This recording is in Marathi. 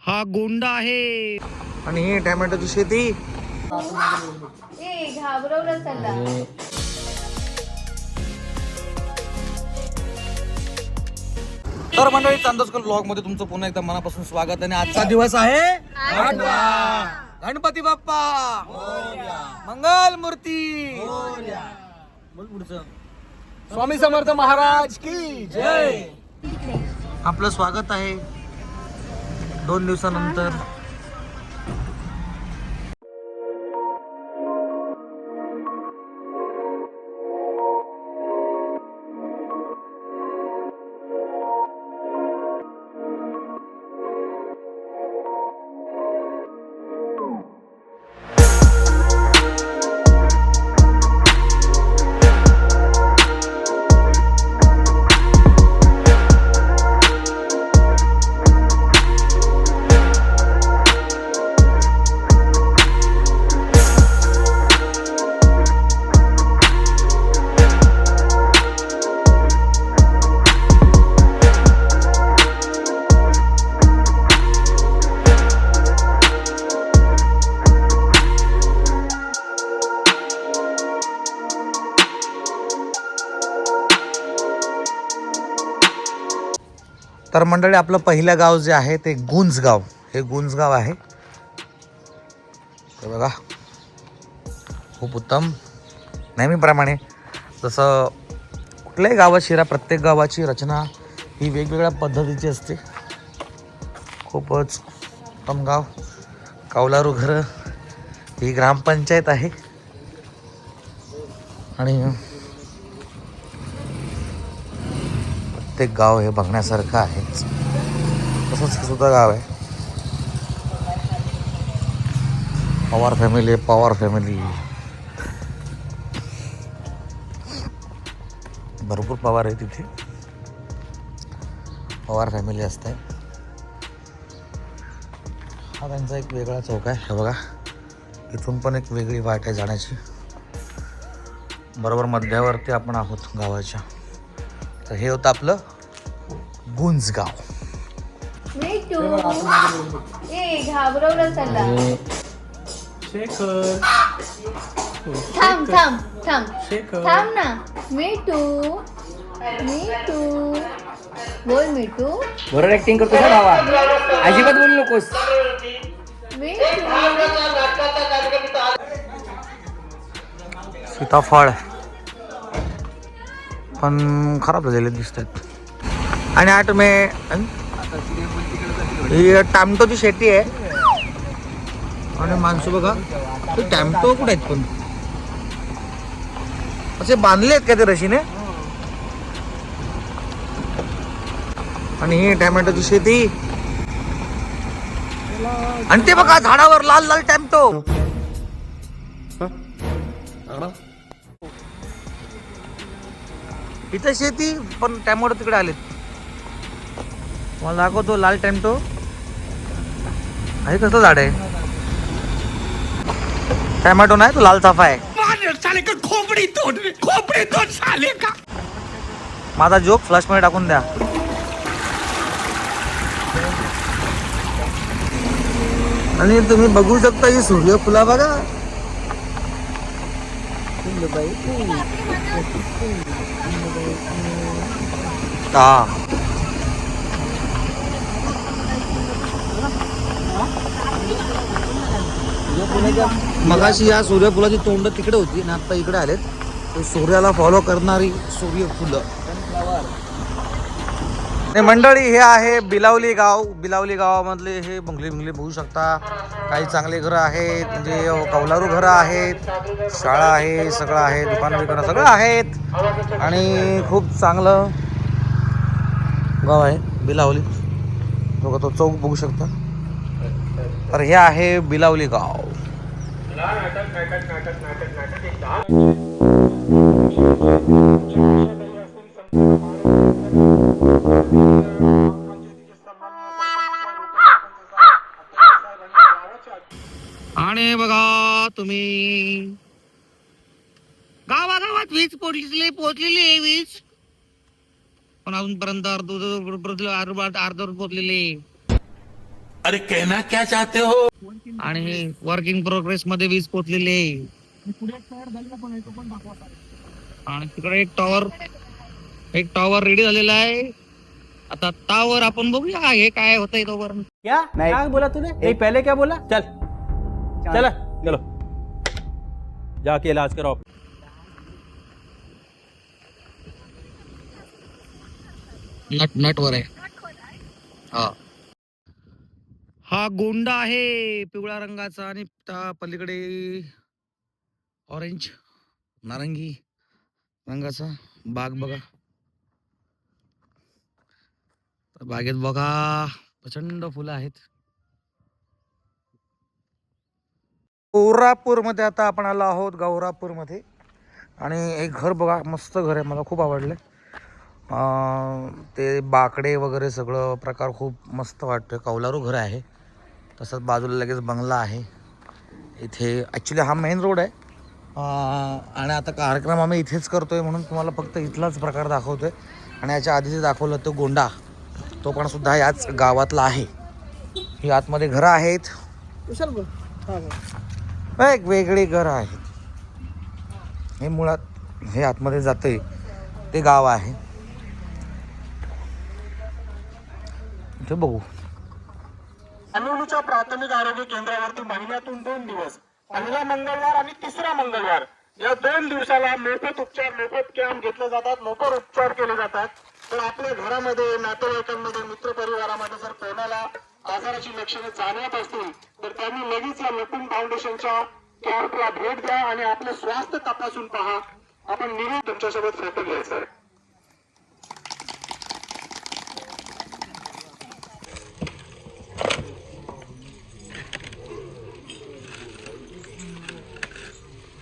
हा गोंडा आहे आणि ही टोमॅटोची शेती. घाबरवलं त्याला. तर मंडळी, चांदोसकर ब्लॉग मध्ये तुमचं पुन्हा एकदा मनापासून स्वागत. आणि आजचा दिवस आहे आठवा. गणपती बाप्पा मंगल मूर्ती. बोल पुढचं. स्वामी समर्थ महाराज की जय. आपलं स्वागत आहे 2 दिवसानंतर. तर मंडळी, आपलं पहिलं गाव जे आहे ते गुंजगाव. हे गुंजगाव आहे. ते बघा, खूप उत्तम. नेहमीप्रमाणे जसं कुठल्याही गावात शिरा, प्रत्येक गावाची रचना ही वेगवेगळ्या पद्धतीची असते. खूपच उत्तम गाव. कौलारू घरं. ही ग्रामपंचायत आहे. आणि प्रत्येक गाव हे बघण्यासारखं आहे. तसंच हे सुद्धा गाव आहे. पवार फॅमिली. भरपूर पवार आहे तिथे. पवार फॅमिली असते. हा त्यांचा एक वेगळा चौक आहे. हे बघा, इथून पण एक वेगळी वाट आहे जाण्याची. बरोबर मध्यावरती आपण आहोत गावाच्या. तर हे होतं आपलं गुंजगाव. घाबरवलं त्याला. शेखर. थांब ना. मिठू बोल. मिठू बरोबर ऍक्टिंग करतो ना बाबा. अजिबात बोलू नकोस. सीताफळ पण खराब झालेले दिसत आहेत. आणि ही टॅमटोची शेती आहे. आणि माणसं बघा, ते टॅमटो कुठे आहेत पण असे बांधले आहेत का ते रशीने. आणि ही टॅमॅटोची शेती. आणि ते बघा, झाडावर लाल लाल टॅमटो. इथं शेती पण टॅमॅटो तिकडे आलेत. मला दाखवतो लाल टॅमॅटो आहे. कसं झाड आहे? टॅमॅटो नाही, तो लाल चाफा आहे. माझा जोक फ्लश मध्ये टाकून द्या. आणि तुम्ही बघू शकता ही सूर्यफुला बघा. मगाशी या सूर्यफुलाची तोंड तिकडे होती आणि आता इकडे आलेत. ते सूर्याला फॉलो करणारी सूर्यफुलं. मंडळी, हे आहे बिलावली गाव. बिलावली गावामधले हे बंगले बघू शकता. काही चांगले घरं आहेत, म्हणजे कौलारू घरं आहेत, शाळा आहे, सगळं आहे, दुकानं सगळं आहेत. आणि खूप चांगलं गाव आहे बिलावली. बघा, तो चौक बघू शकता. तर हे आहे बिलावली गाव. आणि बघा तुम्ही, गावागावात वीज पोचलेली आहे वीज. पण अजूनपर्यंत अर्ध पोचलेले. अरे कहना क्या चाहते हो? आणि वर्किंग प्रोग्रेस मध्ये वीज पोचलेली आहे. आणि तिकडे एक टॉवर रेडी झालेला आहे. आता टावर आपण बघूया हे काय होतंय तोवर. क्या नहीं। क्या बोला तूने नहीं पहले क्या बोला चल चला चलो जाके इलाज कराओ नट वर आहे. हा गोंडा आहे पिवळ्या रंगाचा आणि त्या पलीकडे ऑरेंज नारंगी रंगाचा बाग बघा. बागेत बघा प्रचंड फुलं आहेत. गौरापूर मध्ये आता आपण आलो आहोत गौरापूर मध्ये. आणि एक घर बघा मस्त घर आहे मला खूप आवडले. ते बाकडे वगैरे सगळं प्रकार खूप मस्त वाटतं. कौलारू घर आहे. तसंच बाजूला लगेच बंगला आहे. इथे ॲक्च्युली हा मेन रोड आहे. आणि आता कार्यक्रम आम्ही इथेच करतोय म्हणून तुम्हाला फक्त इथलाच प्रकार दाखवतोय. आणि याच्या आधी जे दाखवलं तो गोंडा तो पण सुद्धा याच गावातला आहे. ही आतमध्ये घरं आहेत. एक वेगळी घरं आहेत. हे मुळात हे आतमध्ये जाते ते गाव आहे. इथे बघू. अनोलीच्या प्राथमिक आरोग्य केंद्रावरती महिन्यातून 2 दिवस पहिला मंगळवार आणि तिसरा मंगळवार या 2 दिवसाला मोफत उपचार मोफत कॅम्प घेतले जातात. मोफत उपचार केले जातात. तर आपल्या घरामध्ये नातेवाईकांमध्ये मित्रपरिवारामध्ये जर कोणाला आजाराची लक्षणे जाणवत असतील तर त्यांनी लगेच या लपून फाउंडेशनच्या कॅम्पला भेट द्या आणि आपलं स्वास्थ्य तपासून पहा. आपण निरोगी तुमच्यासोबत फोटो घ्यायचा आहे.